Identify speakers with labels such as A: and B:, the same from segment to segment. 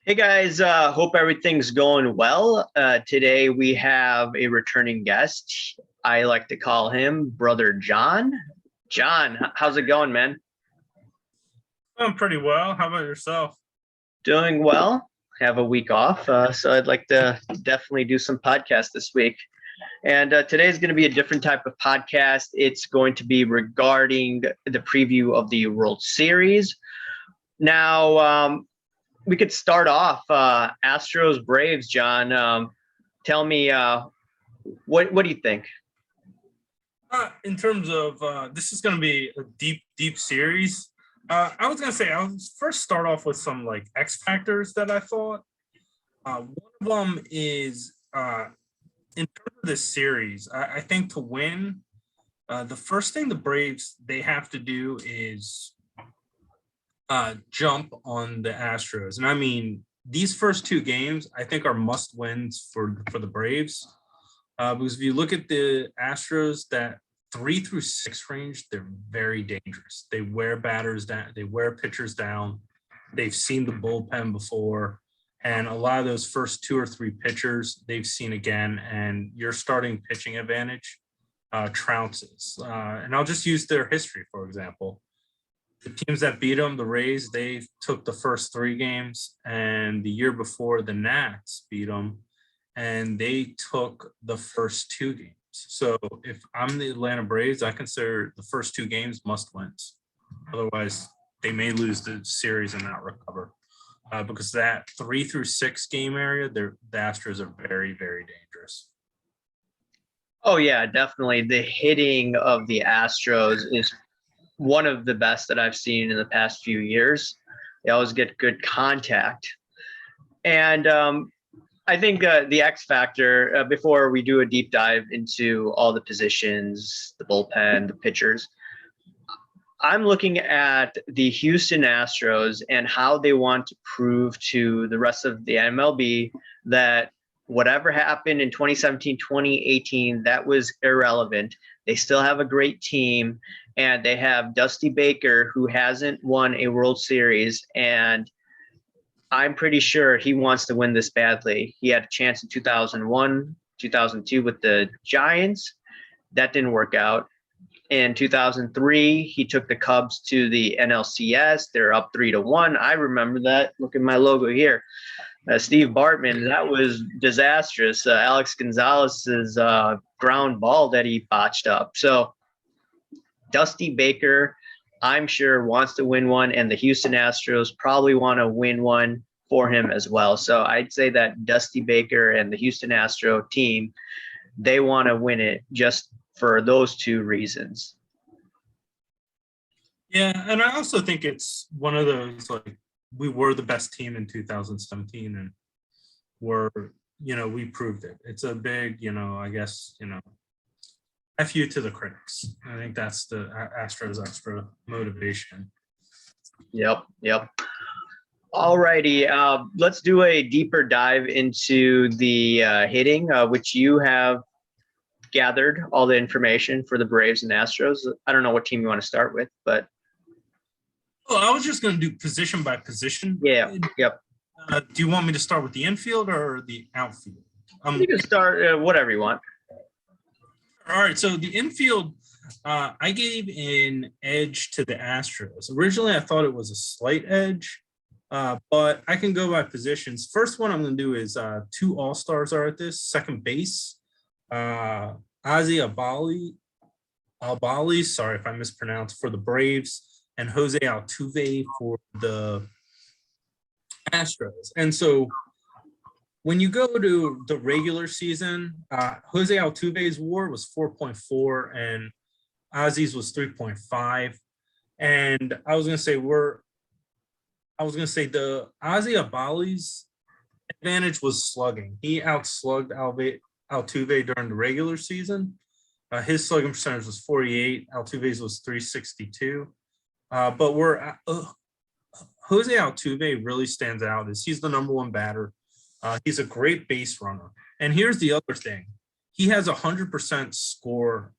A: Hey guys, hope everything's going well. Today we have a returning guest. I like to call him Brother John. John, how's it going, man?
B: I'm pretty well. How about yourself?
A: Doing well. Have a week off, so I'd like to definitely do some podcast this week. And today's going to be a different type of podcast. It's going to be regarding the preview of the World Series. Now, we could start off Astros Braves, John. Tell me, what do you think?
B: In terms of this is going to be a deep series. I was going to say I'll first start off with some like X factors that I thought. One of them is in terms of this series. I think to win, the first thing the Braves they have to do is jump on the Astros, and I mean these first two games I think are must wins for the Braves. Because if you look at the Astros, that 3 through 6 range, they're very dangerous. They wear batters down, they wear pitchers down. They've seen the bullpen before, and a lot of those first 2 or 3 pitchers they've seen again, and your starting pitching advantage trounces. And I'll just use their history, for example. The teams that beat them, the Rays, they took the first 3 games, and the year before, the Nats beat them, and they took the first 2 games. So if I'm the Atlanta Braves, I consider the first 2 games must wins. Otherwise, they may lose the series and not recover. Because that 3 through 6 game area, the Astros are very, very dangerous.
A: Oh yeah, definitely. The hitting of the Astros is one of the best that I've seen in the past few years. They always get good contact. And I think the X factor, before we do a deep dive into all the positions, the bullpen, the pitchers, I'm looking at the Houston Astros and how they want to prove to the rest of the MLB that whatever happened in 2017, 2018, that was irrelevant. They still have a great team, and they have Dusty Baker, who hasn't won a World Series, and I'm pretty sure he wants to win this badly. He had a chance in 2001, 2002 with the Giants. That didn't work out. In 2003, he took the Cubs to the NLCS. They're up 3-1. I remember that. Look at my logo here. Steve Bartman, that was disastrous. Alex Gonzalez's ground ball that he botched up. So Dusty Baker, I'm sure, wants to win one, and the Houston Astros probably want to win one for him as well. So I'd say that Dusty Baker and the Houston Astro team, they want to win it just for those 2 reasons.
B: Yeah, and I also think it's one of those, like, we were the best team in 2017, and we proved it. It's a big, I guess, F you to the critics. I think that's the Astros' extra motivation.
A: Yep. All righty. Let's do a deeper dive into the hitting, which you have gathered all the information for the Braves and Astros. I don't know what team you want to start with, but.
B: Well, I was just going to do position by position.
A: Yeah. Yep.
B: Do you want me to start with the infield or the outfield?
A: You can start whatever you want.
B: All right, so the infield, I gave an edge to the Astros. Originally, I thought it was a slight edge, but I can go by positions. First one I'm going to do is 2 All-Stars are at this. Second base, Ozzy Albali, sorry if I mispronounced, for the Braves, and Jose Altuve for the Astros. And so when you go to the regular season, Jose Altuve's WAR was 4.4 and Ozzy's was 3.5. And I was going to say the Ozzy Abali's advantage was slugging. He outslugged Altuve during the regular season. His slugging percentage was 48. Altuve's was 362. But Jose Altuve really stands out as he's the number 1 batter. He's a great base runner. And here's the other thing. He has 100% score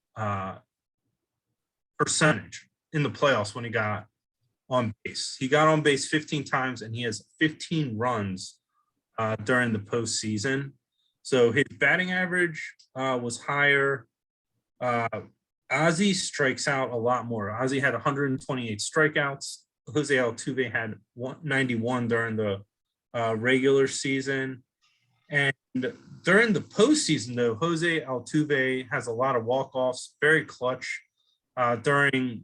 B: percentage in the playoffs when he got on base. He got on base 15 times, and he has 15 runs during the postseason. So his batting average was higher. Ozzie strikes out a lot more. Ozzie had 128 strikeouts. Jose Altuve had 91 during the regular season. And during the postseason, though, Jose Altuve has a lot of walk-offs, very clutch. During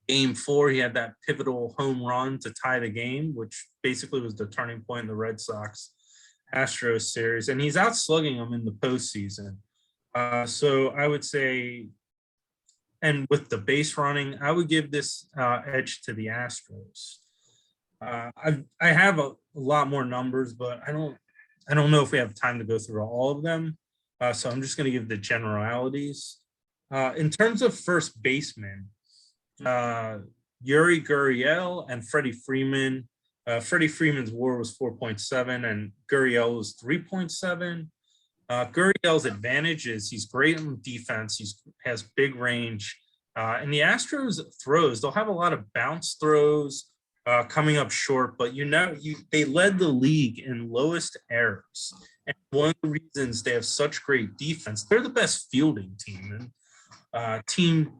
B: Game 4, he had that pivotal home run to tie the game, which basically was the turning point in the Red Sox-Astros series. And he's out-slugging them in the postseason. So I would say, and with the base running, I would give this edge to the Astros. I have a lot more numbers, but I don't know if we have time to go through all of them. So I'm just going to give the generalities. In terms of first baseman, Yuri, Guriel, and Freddie Freeman. Freddie Freeman's WAR was 4.7 and Guriel was 3.7. Guriel's advantage is he's great on defense. He has big range. And the Astros throws, they'll have a lot of bounce throws coming up short, but they led the league in lowest errors. And one of the reasons they have such great defense, they're the best fielding team. And team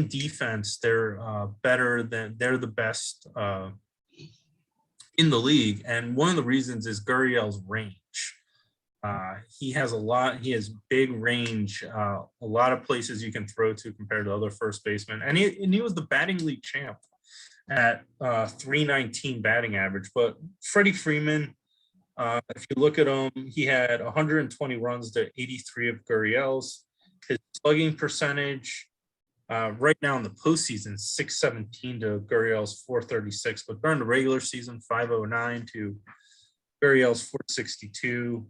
B: defense, they're the best in the league. And one of the reasons is Guriel's range. He has big range, a lot of places you can throw to compared to other first basemen. And he was the batting league champ at 319 batting average. But Freddie Freeman, if you look at him, he had 120 runs to 83 of Guriel's. His slugging percentage right now in the postseason, 617 to Guriel's 436. But during the regular season, 509 to Guriel's 462.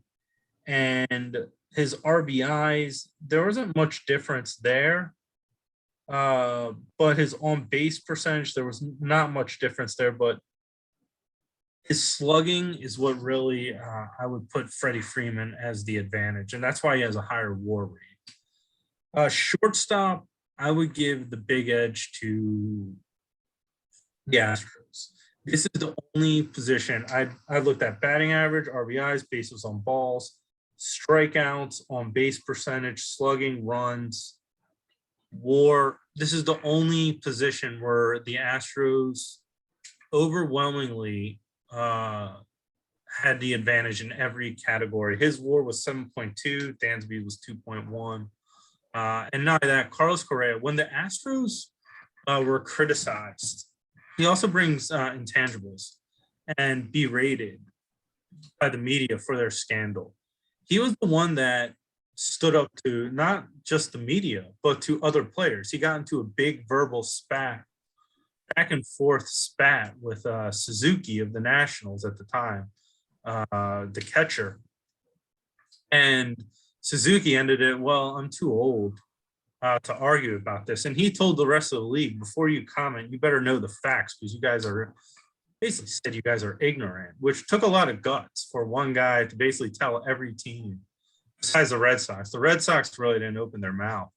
B: And his RBIs, there wasn't much difference there. But his on-base percentage, there was not much difference there. But his slugging is what really I would put Freddie Freeman as the advantage. And that's why he has a higher WAR rate. Shortstop, I would give the big edge to the Astros. This is the only position. I looked at batting average, RBIs, bases on balls, strikeouts, on base percentage, slugging, runs, WAR. This is the only position where the Astros overwhelmingly had the advantage in every category. His WAR was 7.2, Dansby was 2.1. And not only that, Carlos Correa, when the Astros were criticized, he also brings intangibles and berated by the media for their scandal. He was the one that stood up to not just the media, but to other players. He got into a big verbal spat, back and forth spat with Suzuki of the Nationals at the time, the catcher. And Suzuki ended it, well, I'm too old to argue about this. And he told the rest of the league, before you comment, you better know the facts because you guys are basically said you guys are ignorant, which took a lot of guts for one guy to basically tell every team besides the Red Sox. The Red Sox really didn't open their mouth.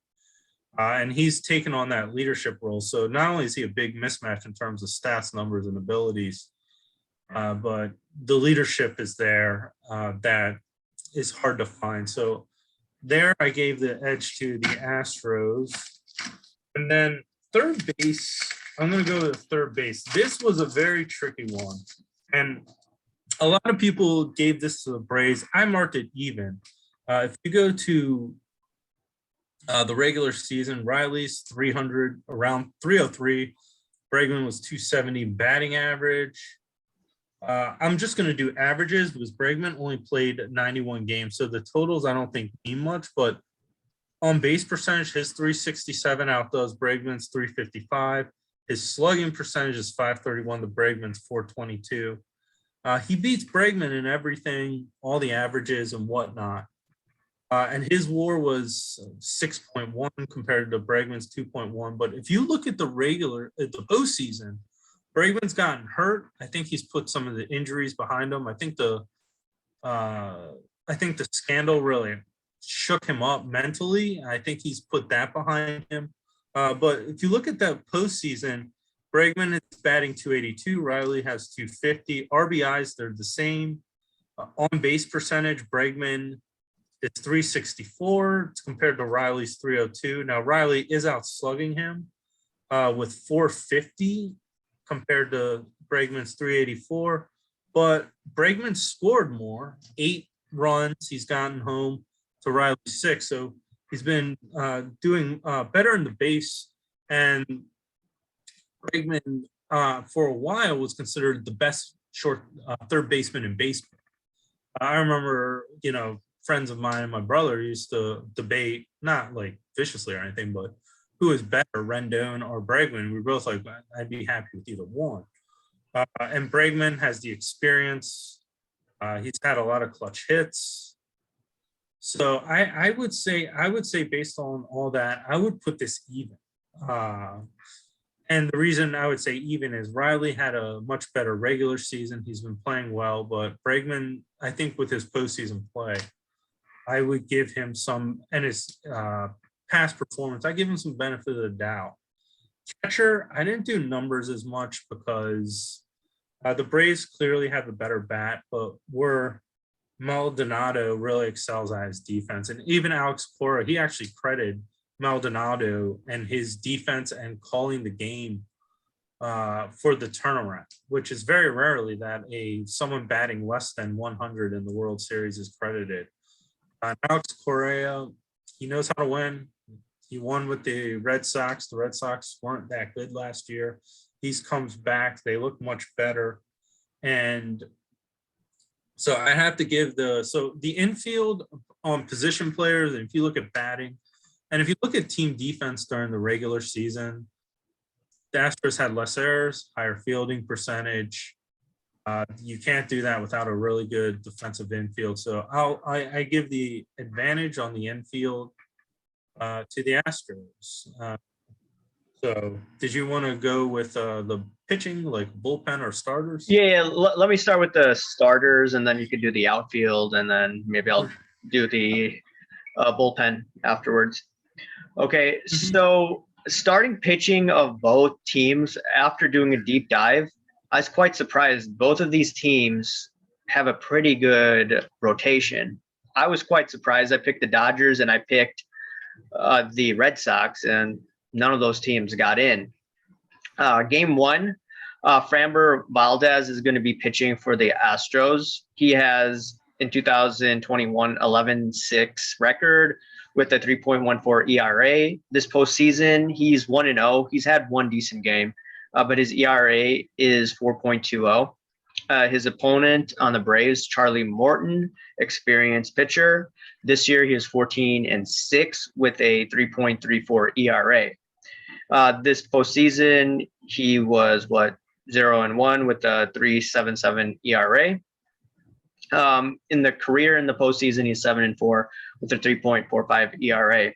B: And he's taken on that leadership role. So not only is he a big mismatch in terms of stats, numbers, and abilities, but the leadership is there that is hard to find. So there I gave the edge to the Astros. And then third base, I'm going to go to third base. This was a very tricky one. And a lot of people gave this to the Braves. I marked it even. If you go to the regular season, Riley's 300, around 303. Bregman was 270 batting average. I'm just going to do averages because Bregman only played 91 games. So the totals I don't think mean much, but on base percentage, his 367 outdoes Bregman's 355. His slugging percentage is 531 to Bregman's 422. He beats Bregman in everything, all the averages and whatnot. And his WAR was 6.1 compared to Bregman's 2.1. But if you look at the postseason, Bregman's gotten hurt. I think he's put some of the injuries behind him. I think the scandal really shook him up mentally. I think he's put that behind him. But if you look at that postseason, Bregman is batting 282. Riley has 250. RBIs, they're the same. On base percentage, Bregman is 364 compared to Riley's 302. Now, Riley is out slugging him with 450 compared to Bregman's 384. But Bregman scored more, 8 runs. He's gotten home to Riley's 6. So he's been doing better in the base. And Bregman, for a while, was considered the best third baseman in baseball. I remember, friends of mine and my brother used to debate, not like viciously or anything, but who is better, Rendon or Bregman. We were both like, I'd be happy with either one. And Bregman has the experience. He's had a lot of clutch hits. So I would say based on all that, I would put this even. And the reason I would say even is Riley had a much better regular season. He's been playing well, but Bregman, I think with his postseason play, I would give him some, and his past performance, I give him some benefit of the doubt. Catcher, I didn't do numbers as much because the Braves clearly have a better bat, but Maldonado really excels at his defense. And even Alex Cora, he actually credited Maldonado and his defense and calling the game for the turnaround, which is very rarely that someone batting less than 100 in the World Series is credited. Alex Correa, he knows how to win. He won with the Red Sox. The Red Sox weren't that good last year. He comes back. They look much better. And so I have to give the infield on position players, and if you look at batting, and if you look at team defense during the regular season, the Astros had less errors, higher fielding percentage. You can't do that without a really good defensive infield. So I give the advantage on the infield to the Astros. So did you want to go with the pitching, like bullpen or starters?
A: Yeah. Let me start with the starters, and then you could do the outfield, and then maybe I'll do the bullpen afterwards. Okay, so starting pitching of both teams, after doing a deep dive, I was quite surprised. Both of these teams have a pretty good rotation. I was quite surprised. I picked the Dodgers and I picked the Red Sox, and none of those teams got in. Game 1, Framber Valdez is going to be pitching for the Astros. He has, in 2021, 11-6 record with a 3.14 ERA. This postseason, he's 1-0. He's had one decent game, but his ERA is 4.20. His opponent on the Braves, Charlie Morton, experienced pitcher. This year, he is 14-6 with a 3.34 ERA. This postseason, he was 0-1 with a 3.77 ERA. In the career in the postseason, he's 7-4 with a 3.45 ERA.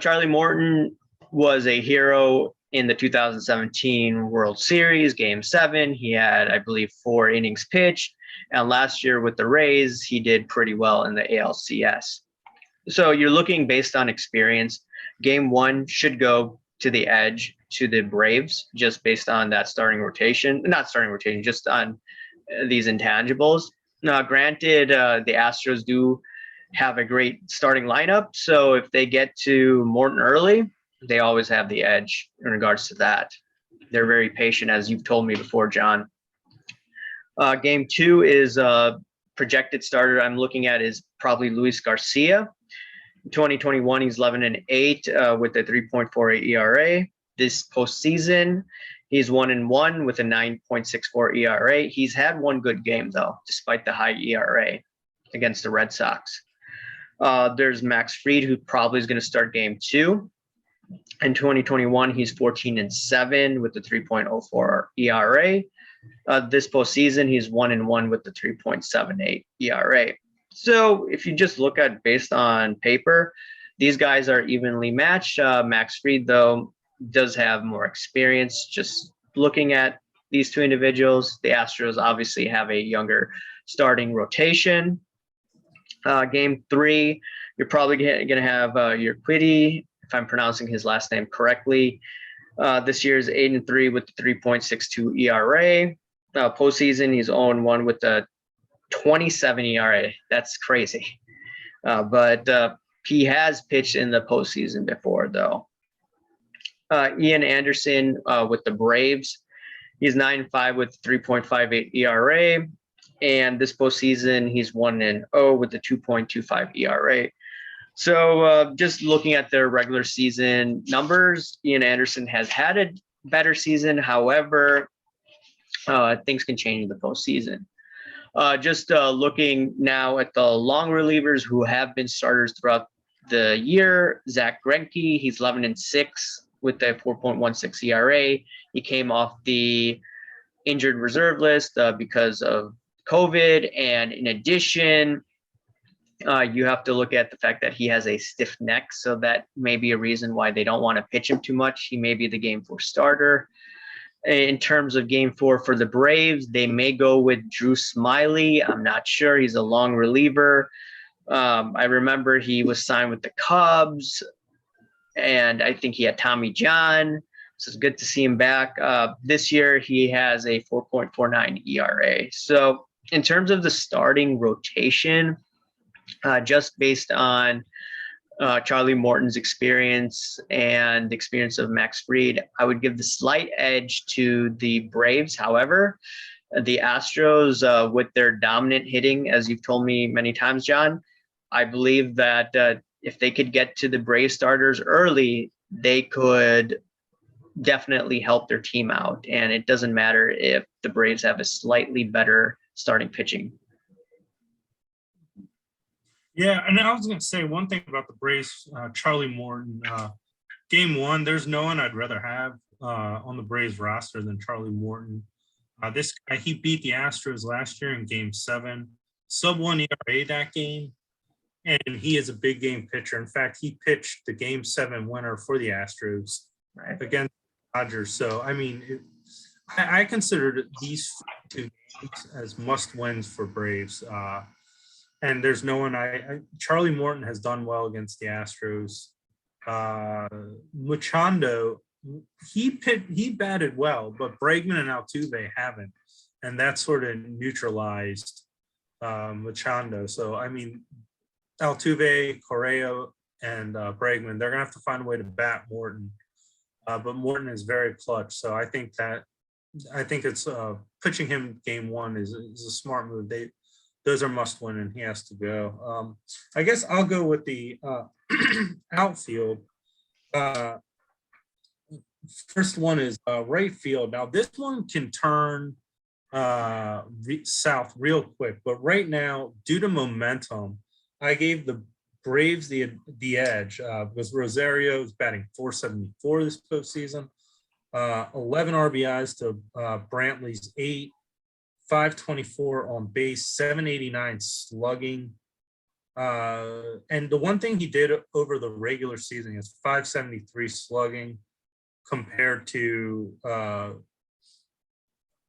A: Charlie Morton was a hero in the 2017 World Series, Game 7. He had, I believe, 4 innings pitched. And last year with the Rays, he did pretty well in the ALCS. So you're looking based on experience. Game 1 should go to the edge to the Braves, just based on that starting rotation. Not starting rotation, just on these intangibles. Now, granted, the Astros do have a great starting lineup. So if they get to Morton early, they always have the edge in regards to that. They're very patient, as you've told me before, John. Game 2 is projected starter I'm looking at is probably Luis Garcia. In 2021, he's 11-8 with a 3.48 ERA. This postseason, he's 1-1 with a 9.64 ERA. He's had one good game, though, despite the high ERA against the Red Sox. There's Max Fried, who probably is going to start game 2. In 2021, he's 14-7 with the 3.04 ERA. This postseason, he's 1-1 with the 3.78 ERA. So if you just look at based on paper, these guys are evenly matched. Max Fried, though, does have more experience. Just looking at these two individuals, the Astros obviously have a younger starting rotation. Game 3, you're probably going to have Urquidy, if I'm pronouncing his last name correctly. This year is 8-3 with the 3.62 ERA. Postseason, he's 0-1 with the 27 ERA. That's crazy. But he has pitched in the postseason before, though. Ian Anderson with the Braves. He's 9-5 with 3.58 ERA. And this postseason, he's 1-0 with the 2.25 ERA. So just looking at their regular season numbers, Ian Anderson has had a better season. However, things can change in the postseason. Just looking now at the long relievers who have been starters throughout the year, Zach Greinke, he's 11-6 with a 4.16 ERA. He came off the injured reserve list because of COVID. And in addition, you have to look at the fact that he has a stiff neck. So that may be a reason why they don't want to pitch him too much. He may be the game 4 starter. In terms of game 4 for the Braves, they may go with Drew Smiley. I'm not sure. He's a long reliever. I remember he was signed with the Cubs, and I think he had Tommy John. So it's good to see him back. This year, he has a 4.49 ERA. So in terms of the starting rotation, just based on Charlie Morton's experience and experience of Max Fried, I would give the slight edge to the Braves. However, the Astros, with their dominant hitting, as you've told me many times, John, I believe that if they could get to the Braves starters early, they could definitely help their team out. And it doesn't matter if the Braves have a slightly better starting pitching.
B: Yeah, and I was going to say one thing about the Braves, Charlie Morton. Game 1, there's no one I'd rather have on the Braves roster than Charlie Morton. This guy, he beat the Astros last year in Game 7, sub-1 ERA that game, and he is a big game pitcher. In fact, he pitched the Game 7 winner for the Astros against the Dodgers. So, I mean, I consider these 2 games as must-wins for Braves. And there's no one Charlie Morton has done well against the Astros. Machado, he batted well, but Bregman and Altuve haven't. And that sort of neutralized Machado. So, I mean, Altuve, Correa, and Bregman, they're going to have to find a way to bat Morton. But Morton is very clutch. So I think it's pitching him game 1 is a smart move. Those are must win, and he has to go. I guess I'll go with the outfield. First one is right field. Now, this one can turn south real quick, but right now, due to momentum, I gave the Braves the edge because Rosario is batting .474 this postseason, 11 RBIs to Brantley's 8. 524 on base, 789 slugging. And the one thing he did over the regular season is 573 slugging compared to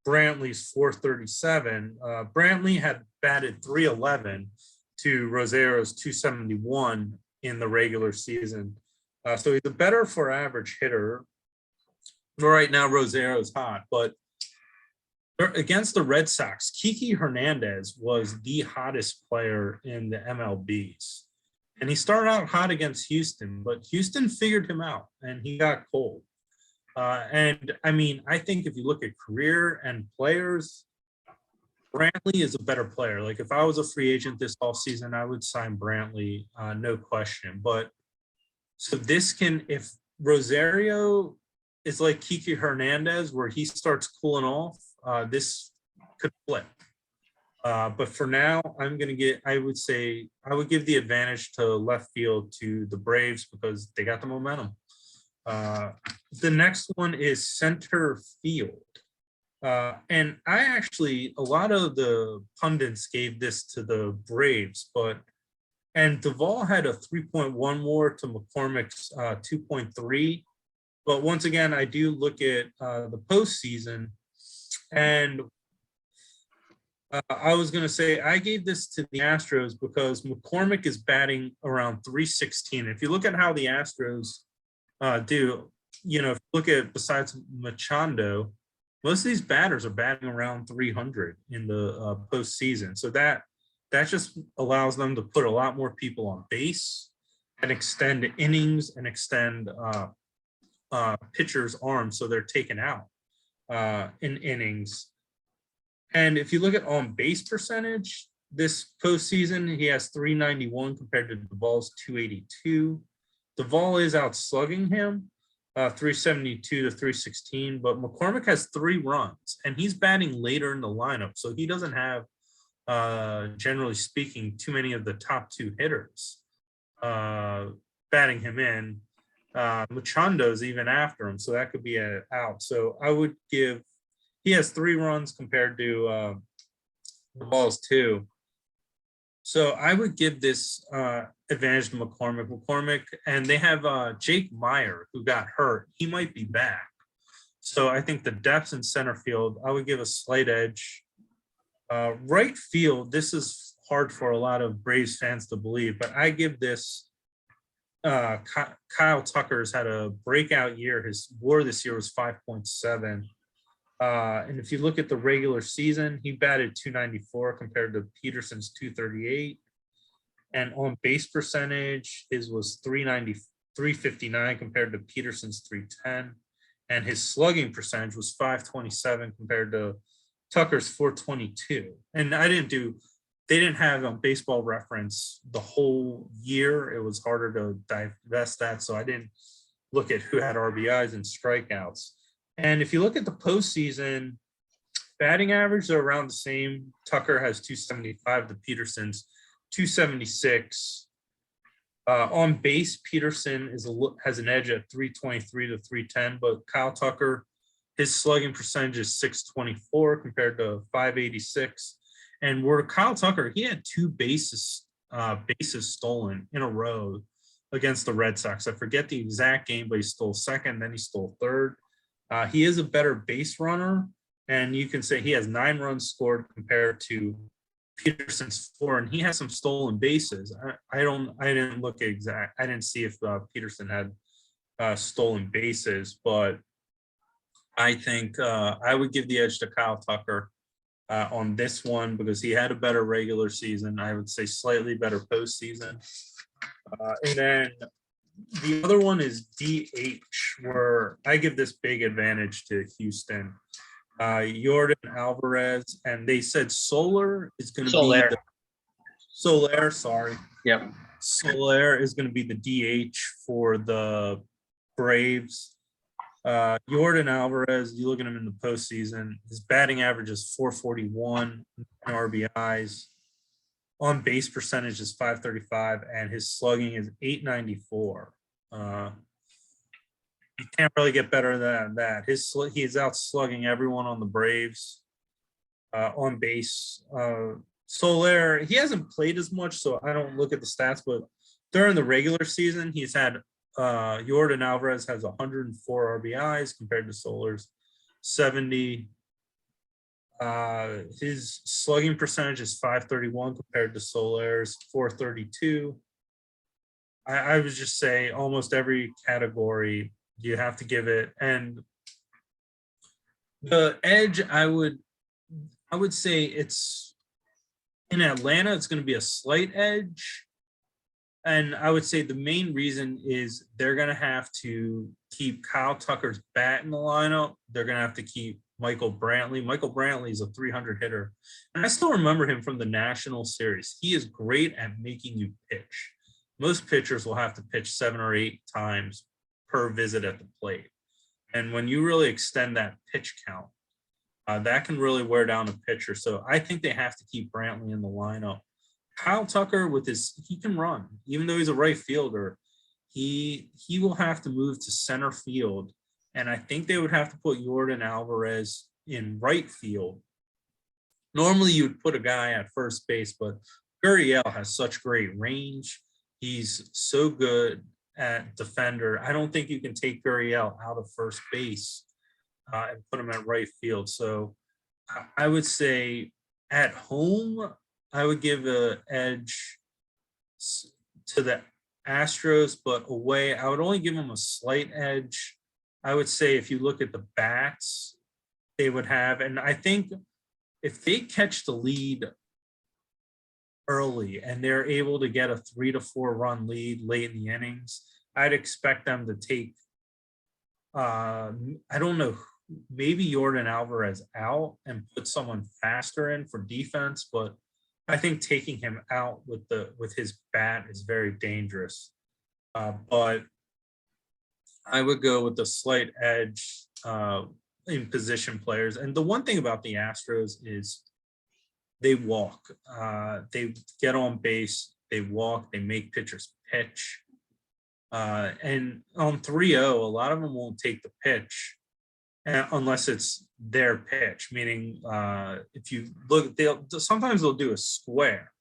B: Brantley's 437. Brantley had batted 311 to Rosario's 271 in the regular season. So he's a better for average hitter. Right now, Rosario's hot, but against the Red Sox, Kiki Hernandez was the hottest player in the MLBs. And he started out hot against Houston, but Houston figured him out and he got cold. And I mean, I think if you look at career and players, Brantley is a better player. Like if I was a free agent this offseason, I would sign Brantley, no question. But so this can, if Rosario is like Kiki Hernandez, where he starts cooling off, this could flip. But for now, I would give the advantage to left field to the Braves because they got the momentum. The next one is center field. And a lot of the pundits gave this to the Braves, and Duvall had a 3.1 WAR to McCormick's 2.3. But once again, I do look at the postseason, and I was going to say I gave this to the Astros because McCormick is batting around 316. If you look at how the Astros do, you know, if you look at besides Machado, most of these batters are batting around 300 in the postseason. So that just allows them to put a lot more people on base and extend innings and extend pitchers' arms so they're taken out in innings. And if you look at on base percentage this postseason, he has 391 compared to Duvall's 282. Duvall is out slugging him, 372 to 316, but McCormick has 3 runs and he's batting later in the lineup. So he doesn't have, generally speaking, too many of the top 2 hitters batting him in. Machado's even after him, so that could be an out. So I would give, he has 3 runs compared to the Ball's 2. So I would give this advantage to McCormick, and they have Jake Meyer, who got hurt. He might be back. So I think the depth in center field, I would give a slight edge. Right field, this is hard for a lot of Braves fans to believe, but I give this Kyle Tucker's had a breakout year. His WAR this year was 5.7. And if you look at the regular season, he batted 294 compared to Peterson's 238. And on base percentage, his was 359 compared to Peterson's 310. And his slugging percentage was 527 compared to Tucker's 422. And they didn't have on Baseball Reference the whole year. It was harder to divest that. So I didn't look at who had RBIs and strikeouts. And if you look at the postseason, batting average are around the same. Tucker has 275 to Peterson's 276. On base, Peterson has an edge at 323 to 310, but Kyle Tucker, his slugging percentage is 624 compared to 586. And where Kyle Tucker, he had 2 bases stolen in a row against the Red Sox. I forget the exact game, but he stole second, then he stole third. He is a better base runner, and you can say he has 9 runs scored compared to Peterson's 4, and he has some stolen bases. I didn't look exact. I didn't see if Peterson had stolen bases, but I think I would give the edge to Kyle Tucker on this one because he had a better regular season. I would say slightly better postseason. And then the other one is DH, where I give this big advantage to Houston. Jordan Alvarez, and they said Soler is going to be Soler, sorry.
A: Yep.
B: Soler is going to be the DH for the Braves. Jordan Alvarez, you look at him in the postseason, his batting average is 441 RBIs. On base percentage is 535, and his slugging is 894. You can't really get better than that. He is out slugging everyone on the Braves. On base, Soler, he hasn't played as much, so I don't look at the stats, but during the regular season, he's had Jordan Alvarez has 104 RBIs compared to Soler's 70. His slugging percentage is 531 compared to Soler's 432. I would just say almost every category you have to give it. And the edge, I would say it's in Atlanta, it's going to be a slight edge. And I would say the main reason is they're going to have to keep Kyle Tucker's bat in the lineup. They're going to have to keep Michael Brantley. Michael Brantley is a 300 hitter. And I still remember him from the National Series. He is great at making you pitch. Most pitchers will have to pitch 7 or 8 times per visit at the plate. And when you really extend that pitch count, that can really wear down a pitcher. So I think they have to keep Brantley in the lineup. Kyle Tucker, he can run. Even though he's a right fielder, he will have to move to center field. And I think they would have to put Jordan Alvarez in right field. Normally, you would put a guy at first base, but Guriel has such great range. He's so good at defender. I don't think you can take Guriel out of first base and put him at right field. So I would say at home, I would give an edge to the Astros, but away, I would only give them a slight edge I would say if you look at the bats they would have, and I think if they catch the lead early and they're able to get a 3 to 4 run lead late in the innings, I'd expect them to take, I don't know, maybe Jordan Alvarez out and put someone faster in for defense, but I think taking him out with his bat is very dangerous. But I would go with the slight edge in position players. And the one thing about the Astros is they walk. They get on base, they walk, they make pitchers pitch. And on 3-0, a lot of them won't take the pitch unless it's their pitch, meaning if you look, sometimes they'll do a square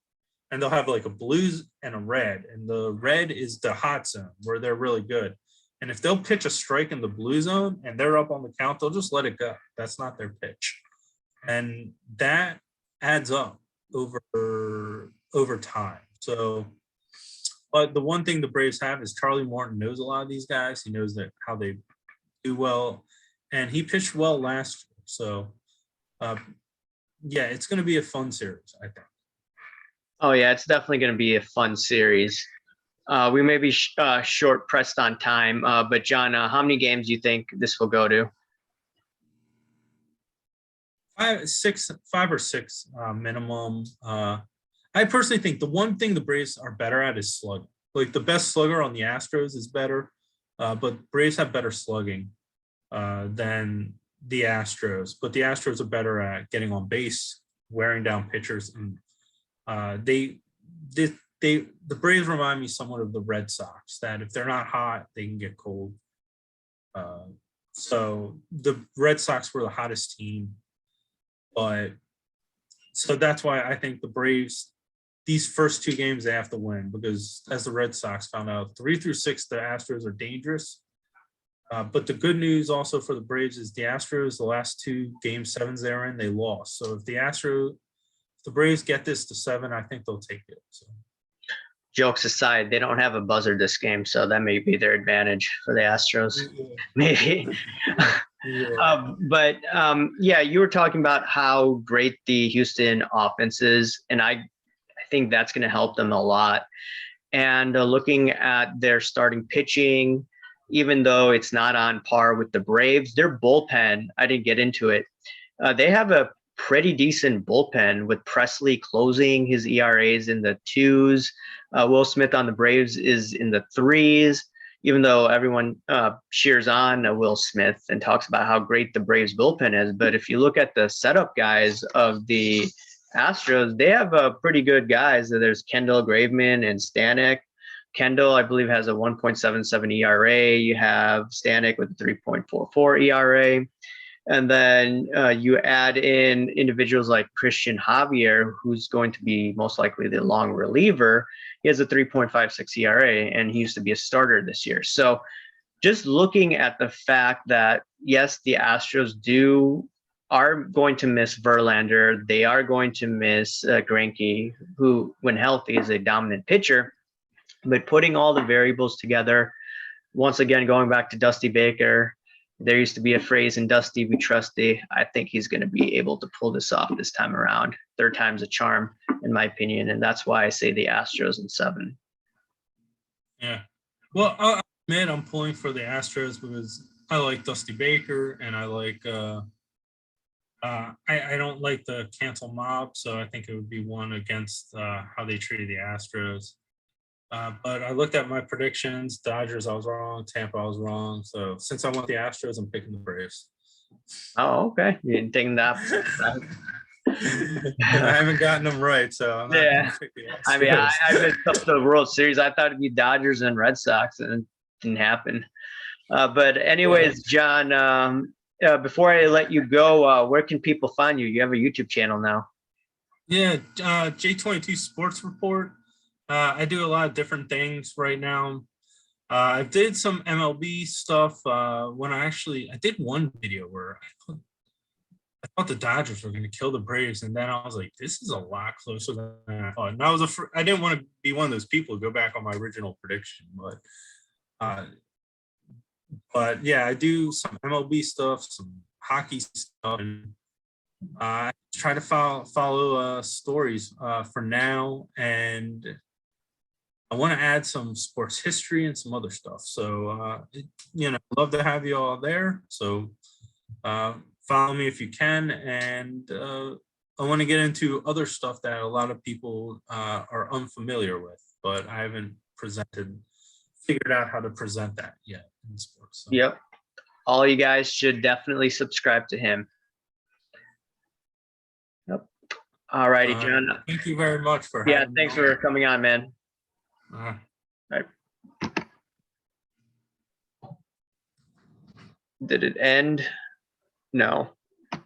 B: and they'll have like a blues and a red, and the red is the hot zone where they're really good. And if they'll pitch a strike in the blue zone and they're up on the count, they'll just let it go. That's not their pitch. And that adds up over time. So, but the one thing the Braves have is Charlie Morton knows a lot of these guys. He knows that how they do well, and he pitched well last year. So, yeah, it's going to be a fun series, I think.
A: Oh yeah, it's definitely going to be a fun series. We may be short pressed on time, but John, how many games do you think this will go to?
B: 5 or 6 minimum. I personally think the one thing the Braves are better at is slugging. Like the best slugger on the Astros is better, but Braves have better slugging than the Astros. But the Astros are better at getting on base, wearing down pitchers, and the Braves remind me somewhat of the Red Sox, that if they're not hot, they can get cold. So the Red Sox were the hottest team, but so that's why I think the Braves, these first 2 games they have to win, because as the Red Sox found out, 3 through 6, the Astros are dangerous. But the good news also for the Braves is the Astros, the last 2 game 7s they were in, they lost. So if the Braves get this to 7, I think they'll take it. So.
A: Jokes aside, they don't have a buzzer this game, so that may be their advantage for the Astros. Maybe. Yeah, you were talking about how great the Houston offense is, and I think that's going to help them a lot. And looking at their starting pitching, even though it's not on par with the Braves, their bullpen, I didn't get into it. They have a pretty decent bullpen with Presley closing. His ERAs in the 2s. Will Smith on the Braves is in the 3s, even though everyone cheers on Will Smith and talks about how great the Braves bullpen is. But if you look at the setup guys of the Astros, they have pretty good guys. There's Kendall, Graveman, and Stanek. Kendall, I believe, has a 1.77 ERA. You have Stanek with a 3.44 ERA. And then you add in individuals like Christian Javier, who's going to be most likely the long reliever. He has a 3.56 ERA, and he used to be a starter this year. So just looking at the fact that, yes, the Astros are going to miss Verlander. They are going to miss Greinke, who, when healthy, is a dominant pitcher. But putting all the variables together, once again, going back to Dusty Baker, there used to be a phrase in Dusty, we trusty. I think he's going to be able to pull this off this time around. 3rd time's a charm, in my opinion, and that's why I say the Astros in 7.
B: Yeah. Well, I'll admit I'm pulling for the Astros because I like Dusty Baker, and I like I don't like the cancel mob, so I think it would be one against how they treated the Astros. But I looked at my predictions. Dodgers, I was wrong. Tampa, I was wrong. So since I want the Astros, I'm picking the Braves.
A: Oh, okay. You didn't think that.
B: I haven't gotten them right, so I'm not
A: yeah.
B: pick the Astros.
A: I mean, I missed up the World Series. I thought it'd be Dodgers and Red Sox, and it didn't happen. But anyways, John, before I let you go, where can people find you? You have a YouTube channel now.
B: Yeah, J22 Sports Report. I do a lot of different things right now. I did some MLB stuff when I did one video where I thought the Dodgers were going to kill the Braves, and then I was like, this is a lot closer than I thought. And I didn't want to be one of those people who go back on my original prediction, but But yeah, I do some MLB stuff, some hockey stuff, and I try to follow stories for now, and I want to add some sports history and some other stuff. So love to have you all there. So follow me if you can, and I want to get into other stuff that a lot of people are unfamiliar with, but I haven't figured out how to present that yet in sports. So.
A: Yep. All you guys should definitely subscribe to him. Yep. All righty, John.
B: Thank you very much for
A: having me. Thanks for coming on, man. All right. Did it end? No.